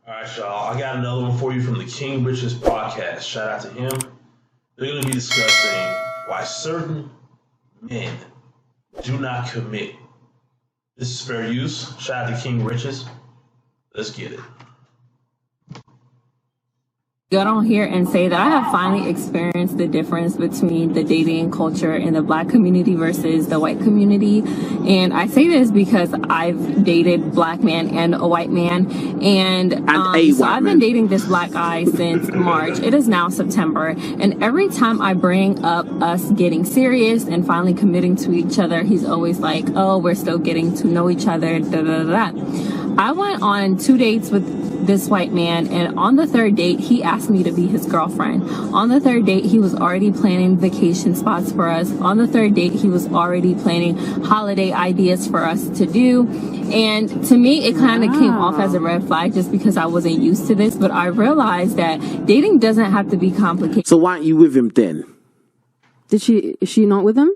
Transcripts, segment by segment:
All right, y'all. I got another one for you from the King Rich's podcast. Shout out to him. They're going to be discussing why certain men do not commit. This is fair use. Shout out to King Rich's. Let's get it. Got on here and say that I have finally experienced the difference between the dating culture in the black community versus the white community. And I say this because I've dated black man and a white man. And so I've been dating this black guy since March. It is now September. And every time I bring up us getting serious and finally committing to each other, he's always like, oh, we're still getting to know each other. Da, da, da, da. I went on 2 dates with this white man, and on the third date he asked me to be his girlfriend. On the third date he was already planning vacation spots for us. On the third date he was already planning holiday ideas for us to do. And to me it kind of came off as a red flag just because I wasn't used to this, but I realized that dating doesn't have to be complicated. So why aren't you with him then? Is she not with him?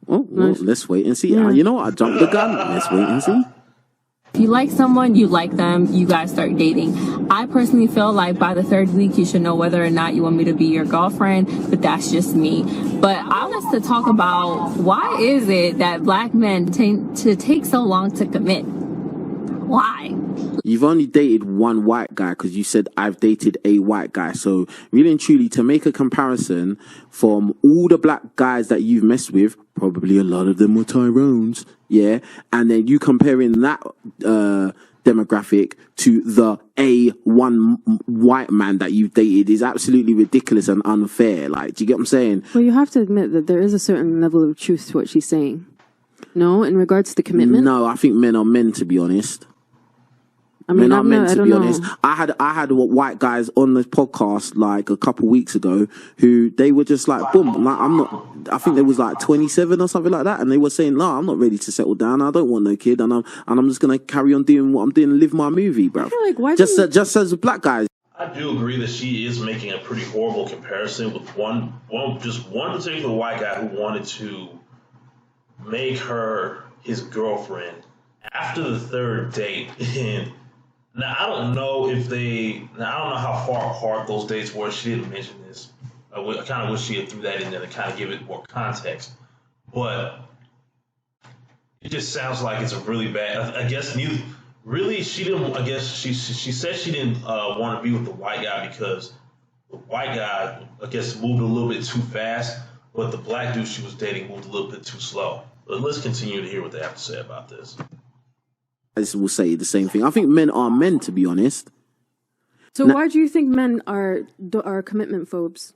Oh, well, let's wait and see. You know what, I jumped the gun. Let's wait and see. If you like someone, you like them, you guys start dating. I personally feel like by the third week, you should know whether or not you want me to be your girlfriend, but that's just me. But I want us to talk about why is it that black men tend to take so long to commit? Why? You've only dated one white guy because you said I've dated a white guy. So really and truly, to make a comparison from all the black guys that you've messed with, probably a lot of them were Tyrones, yeah, and then you comparing that demographic to the one white man that you've dated is absolutely ridiculous and unfair. Like, do you get what I'm saying? Well, you have to admit that there is a certain level of truth to what she's saying. No, in regards to commitment? No, I think men are men, to be honest. I mean, men are meant to be honest. Know. I had white guys on the podcast like a couple weeks ago who they were just like, boom, like I think they was like 27 or something like that, and they were saying, no, I'm not ready to settle down. I don't want no kid, and I'm just gonna carry on doing what I'm doing and live my movie, bro. Like, why just as black guys. I do agree that she is making a pretty horrible comparison with one particular white guy who wanted to make her his girlfriend after the third date. And now, I don't know how far apart those dates were. She didn't mention this. I kind of wish she had threw that in there to kind of give it more context. But it just sounds like it's a really bad. I guess she didn't. I guess she said she didn't want to be with the white guy because the white guy, I guess, moved a little bit too fast, but the black dude she was dating moved a little bit too slow. But let's continue to hear what they have to say about this. I will say the same thing. I think men are men, to be honest. So why do you think men are commitment phobes?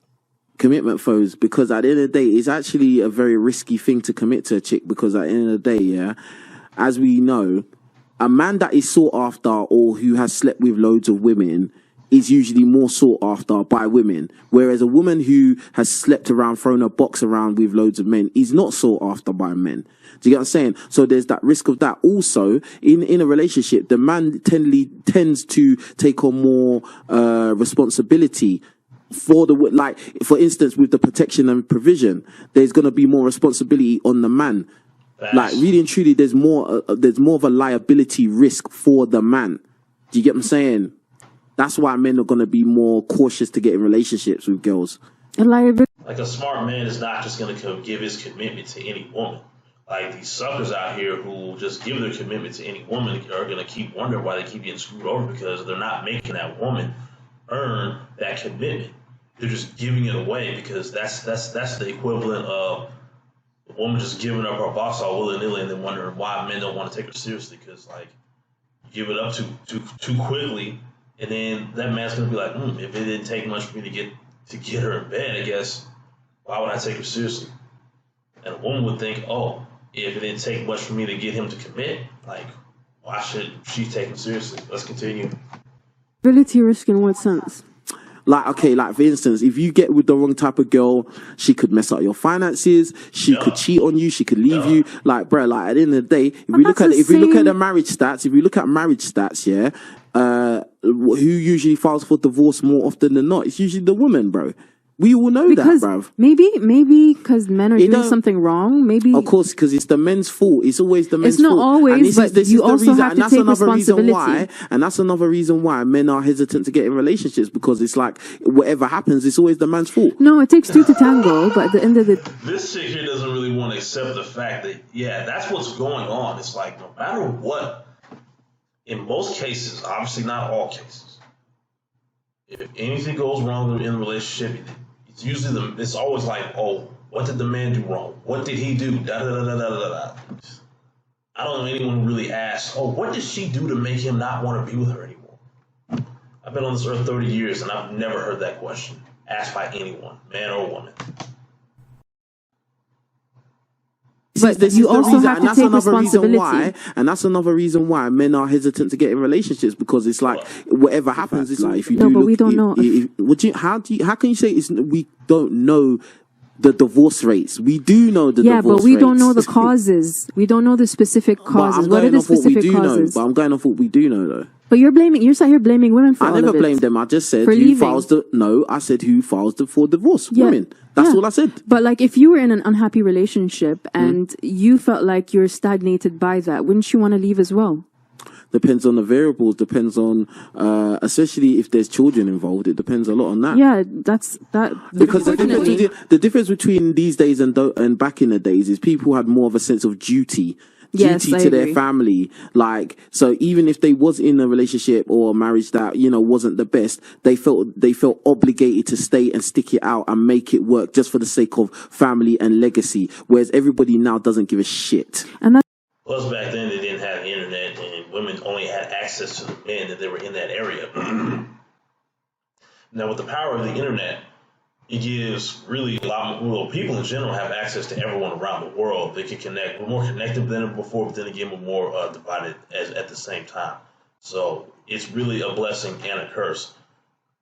Commitment phobes, because at the end of the day, it's actually a very risky thing to commit to a chick, because at the end of the day, yeah, as we know, a man that is sought after or who has slept with loads of women is usually more sought after by women, whereas a woman who has slept around, thrown a box around with loads of men is not sought after by men. Do you get what I'm saying? So there's that risk of that. Also, in a relationship, the man tends to take on more responsibility for for instance, with the protection and provision, there's going to be more responsibility on the man. Like, really and truly, there's more of a liability risk for the man. Do you get what I'm saying? That's why men are going to be more cautious to get in relationships with girls. Like, a smart man is not just going to give his commitment to any woman. Like, these suckers out here who just give their commitment to any woman are going to keep wondering why they keep getting screwed over, because they're not making that woman earn that commitment. They're just giving it away, because that's the equivalent of a woman just giving up her boss all willy-nilly and then wondering why men don't want to take her seriously, because, like, you give it up too quickly, and then that man's going to be like, if it didn't take much for me to get her in bed, I guess, why would I take her seriously? And a woman would think, oh, if it didn't take much for me to get him to commit, like, why should she take him seriously? Let's continue. Ability risk in what sense? Like, okay, like, for instance, if you get with the wrong type of girl, she could mess up your finances, she could cheat on you, she could leave you. Like, bro, like, at the end of the day, if we look at the marriage stats, yeah, who usually files for divorce more often than not? It's usually the woman, bro. We all know Because that, bruv. maybe because men are doing something wrong. Maybe Of course, because it's the men's fault. It's always the men's fault. it's not always, but you also have to take responsibility. And that's another reason why men are hesitant to get in relationships, because it's like whatever happens, it's always the man's fault. No, it takes two to tango, but at the end of the This chick here doesn't really want to accept the fact that, yeah, that's what's going on. It's like, no matter what, in most cases, obviously not all cases, if anything goes wrong in the relationship, it's usually it's always like, oh, what did the man do wrong? What did he do? Da da da da da da da. I don't know anyone who really asks, oh, what did she do to make him not want to be with her anymore? I've been on this earth 30 years and I've never heard that question asked by anyone, man or woman. But you also have to take responsibility. And that's another reason why men are hesitant to get in relationships, because it's like whatever happens, it's like if you no, but we don't know. How can you say we don't know the divorce rates? We do know the divorce rates. Yeah, but we don't know the causes. We don't know the specific causes. What are the specific causes? But I'm going off what we do know, though. But you're sat here blaming women for all of it. I never blamed them. I just said I said who files for divorce. Yeah. Women. That's all I said. But like, if you were in an unhappy relationship and you felt like you're stagnated by that, wouldn't you want to leave as well? Depends on the variables. Depends on, especially if there's children involved. It depends a lot on that. Yeah, that's that. Because the difference between these days and back in the days is people had more of a sense of duty to their family. Like, so even if they was in a relationship or a marriage that, wasn't the best, they felt obligated to stay and stick it out and make it work just for the sake of family and legacy. Whereas everybody now doesn't give a shit. And plus back then they didn't have the internet and women only had access to the men that they were in that area. Now with the power of the internet, it gives really a lot more people in general have access to everyone around the world. They can connect. We're more connected than ever before, but then again, we're more divided at the same time. So it's really a blessing and a curse.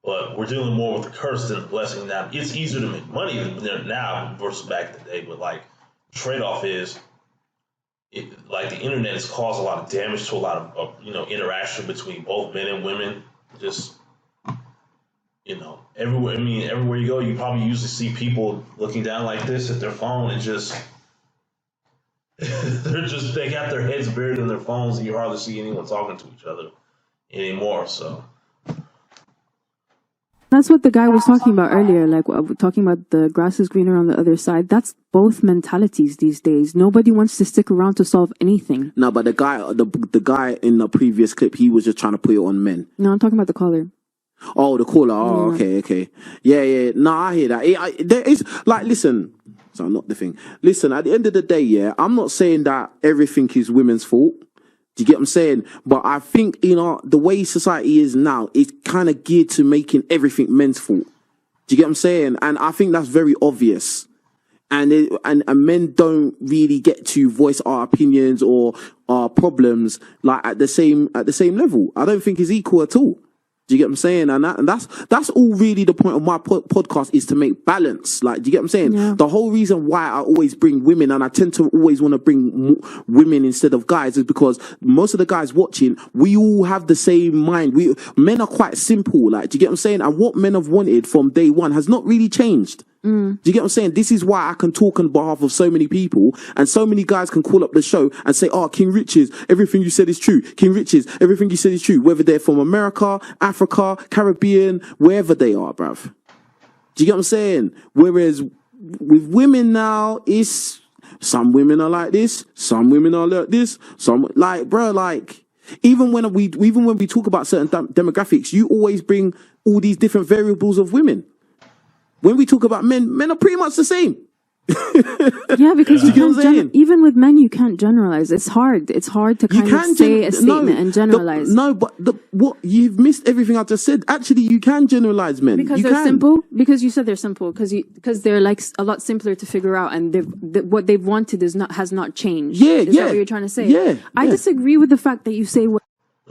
But we're dealing more with the curse than the blessing now. It's easier to make money now versus back in the day. But like, trade-off is, like the internet has caused a lot of damage to a lot of interaction between both men and women. Just everywhere. I mean, everywhere you go, you probably usually see people looking down like this at their phone and just they got their heads buried in their phones, and you hardly see anyone talking to each other anymore. So that's what the guy was talking about earlier, like talking about the grass is greener on the other side. That's both mentalities these days. Nobody wants to stick around to solve anything. No, but the guy in the previous clip, he was just trying to put it on men. No, I'm talking about the caller. Oh, the caller. Oh, okay. Yeah. No, I hear that. There is, like, listen. So not the thing. Listen, at the end of the day, yeah, I'm not saying that everything is women's fault. Do you get what I'm saying? But I think, the way society is now, it's kind of geared to making everything men's fault. Do you get what I'm saying? And I think that's very obvious. And men don't really get to voice our opinions or our problems like at the same level. I don't think it's equal at all. Do you get what I'm saying? And that's all really the point of my podcast, is to make balance. Like, do you get what I'm saying? Yeah. The whole reason why I always bring women, and I tend to always want to bring women instead of guys, is because most of the guys watching, we all have the same mind. Men are quite simple. Like, do you get what I'm saying? And what men have wanted from day one has not really changed. Do you get what I'm saying? This is why I can talk on behalf of so many people, and so many guys can call up the show and say, oh, King Riches, everything you said is true. King Riches, everything you said is true. Whether they're from America, Africa, Caribbean, wherever they are, bruv. Do you get what I'm saying? Whereas with women now, it's some women are like this, some women are like this, some like, bro, like, even when we talk about certain demographics, you always bring all these different variables of women. When we talk about men are pretty much the same. Yeah, because even with men, you can't generalize. It's hard. It's hard to kind of say a statement and generalize. What you've missed everything I just said. Actually, you can generalize men because they're simple. Because you said they're simple. Because they're like a lot simpler to figure out, and what they've wanted has not changed. Is that what you're trying to say? Yeah. I disagree with the fact that you say what.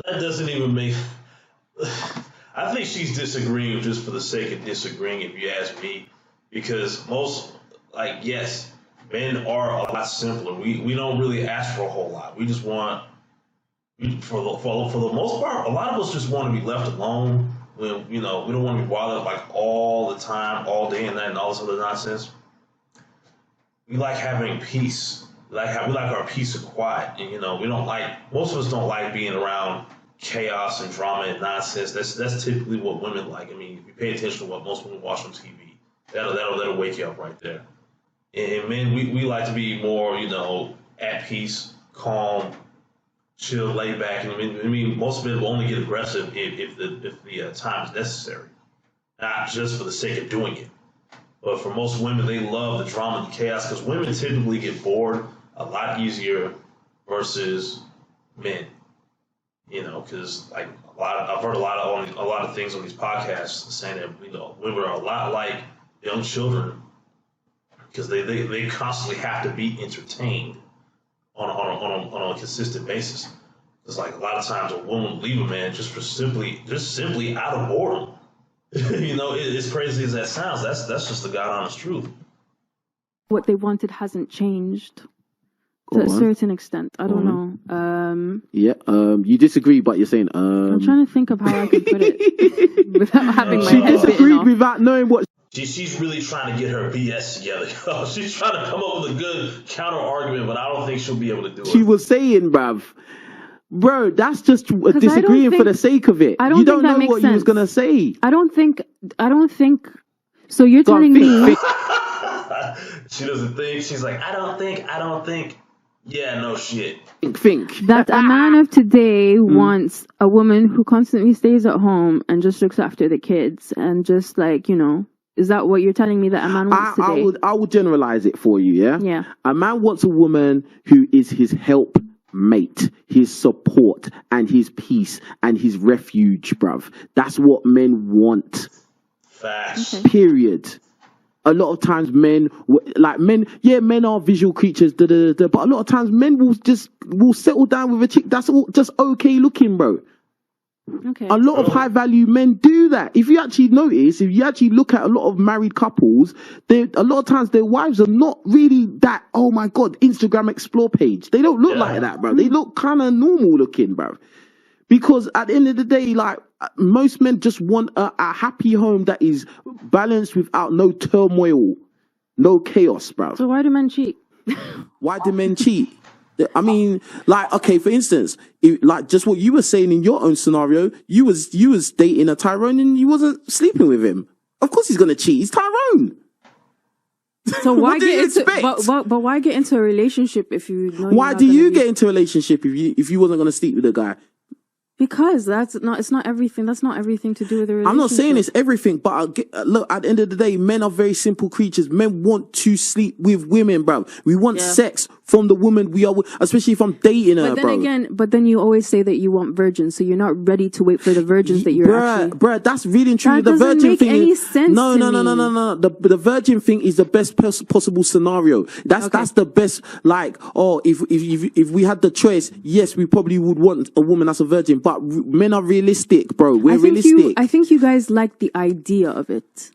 That doesn't even make. I think she's disagreeing just for the sake of disagreeing, if you ask me, because yes, men are a lot simpler. We don't really ask for a whole lot. We just want, for the most part, a lot of us just want to be left alone. when we don't want to be bothered like all the time, all day and night, and all this other nonsense. We like having peace. We like our peace and quiet, and we don't like. Most of us don't like being around chaos and drama and nonsense. That's typically what women like. I mean, if you pay attention to what most women watch on TV, that'll wake you up right there. And men, we like to be more, at peace, calm, chill, lay back. And I mean, most men will only get aggressive if the time is necessary, not just for the sake of doing it. But for most women, they love the drama and the chaos because women typically get bored a lot easier versus men. Because like I've heard a lot of things on these podcasts saying that women are a lot like young children because they constantly have to be entertained on a consistent basis. It's like a lot of times a woman will leave a man just simply out of boredom. As crazy as that sounds, that's just the God honest truth. What they wanted hasn't changed to a certain extent. I don't know. You disagree, but you're saying. I'm trying to think of how I can put it without having my She head bitten disagreed off. without knowing what. She's really trying to get her BS together. She's trying to come up with a good counter argument, but I don't think she'll be able to do it. She was saying, bruv. Bro, that's just disagreeing for the sake of it. You don't know what you was gonna say. I don't think. So you're telling me. She doesn't think. She's like, I don't think. Yeah, no shit. Think. That a man of today wants a woman who constantly stays at home and just looks after the kids and just like, is that what you're telling me that a man wants today? I would generalize it for you, yeah? Yeah. A man wants a woman who is his help mate, his support and his peace and his refuge, bruv. That's what men want. Facts. Okay. Period. A lot of times men are visual creatures, but a lot of times men will settle down with a chick that's all just okay looking, bro. Okay. A lot of high value men do that. If you actually notice, if you actually look at a lot of married couples, a lot of times their wives are not really that, oh my God, Instagram explore page. They don't look like that, bro. They look kind of normal looking, bro. Because at the end of the day, like most men just want a happy home that is balanced without no turmoil, no chaos, bro. So why do men cheat? Why do men cheat? I mean, like, okay, for instance, like just what you were saying in your own scenario, you was dating a Tyrone and you wasn't sleeping with him. Of course he's gonna cheat. He's Tyrone. So why What do you expect? but why get into a relationship if you know? Why do you get into a relationship if you wasn't gonna sleep with a guy? Because it's not everything. That's not everything to do with a relationship. I'm not saying it's everything, but look, at the end of the day, men are very simple creatures. Men want to sleep with women, bro. We want sex from the woman we are with, especially if I'm dating her, bro. But then you always say that you want virgins, so you're not ready to wait for the virgins that you're actually... Bruh, that's really and truly the virgin thing. That doesn't make any sense No. The virgin thing is the best possible scenario. That's the best, like, if we had the choice, yes, we probably would want a woman that's a virgin, but men are realistic, bro. We're realistic. I think you guys like the idea of it.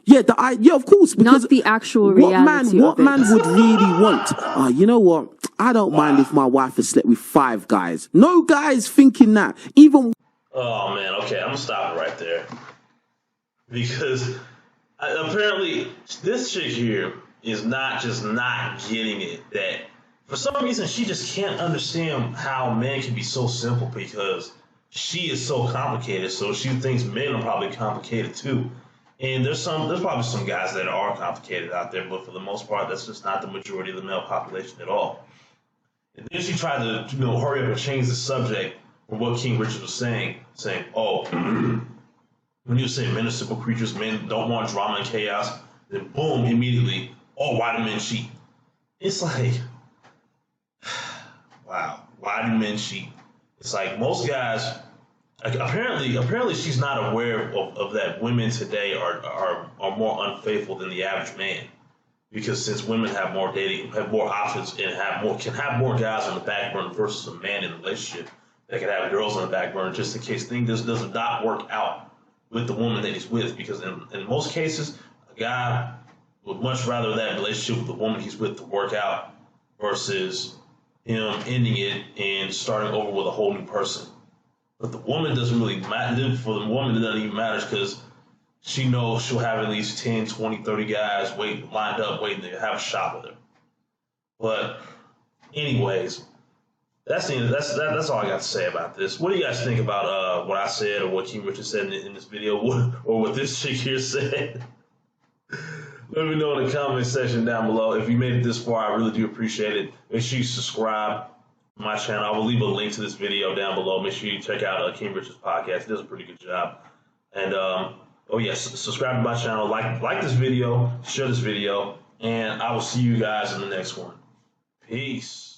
Yeah, of course. Because not the actual reality What man would really want? You know what? I don't mind if my wife has slept with 5 guys. No guys thinking that. Even. Oh man, okay, I'm gonna stop it right there because apparently this chick here is not getting it. That for some reason she just can't understand how men can be so simple because she is so complicated. So she thinks men are probably complicated too. And there's probably some guys that are complicated out there, but for the most part, that's just not the majority of the male population at all. And then she tried to, hurry up and change the subject from what King Richard was saying, oh, when you say men are simple creatures, men don't want drama and chaos, then boom, immediately, oh, why do men cheat? It's like, wow, why do men cheat? It's like most guys. Apparently, she's not aware of that. Women today are more unfaithful than the average man, because since women have more dating, have more options, and can have more guys on the back burner versus a man in a relationship that can have girls on the back burner just in case things does not work out with the woman that he's with. Because in most cases, a guy would much rather that relationship with the woman he's with to work out versus him ending it and starting over with a whole new person. But the woman doesn't really matter. For the woman, it doesn't even matter because she knows she'll have at least 10, 20, 30 guys lined up waiting to have a shot with her. But anyways, that's all I got to say about this. What do you guys think about what I said or what King Richard said in this video, or what this chick here said? Let me know in the comment section down below. If you made it this far, I really do appreciate it. Make sure you subscribe to my channel. I will leave a link to this video down below. Make sure you check out King Richard's podcast. He does a pretty good job. And oh yes, subscribe to my channel. Like this video, share this video, and I will see you guys in the next one. Peace.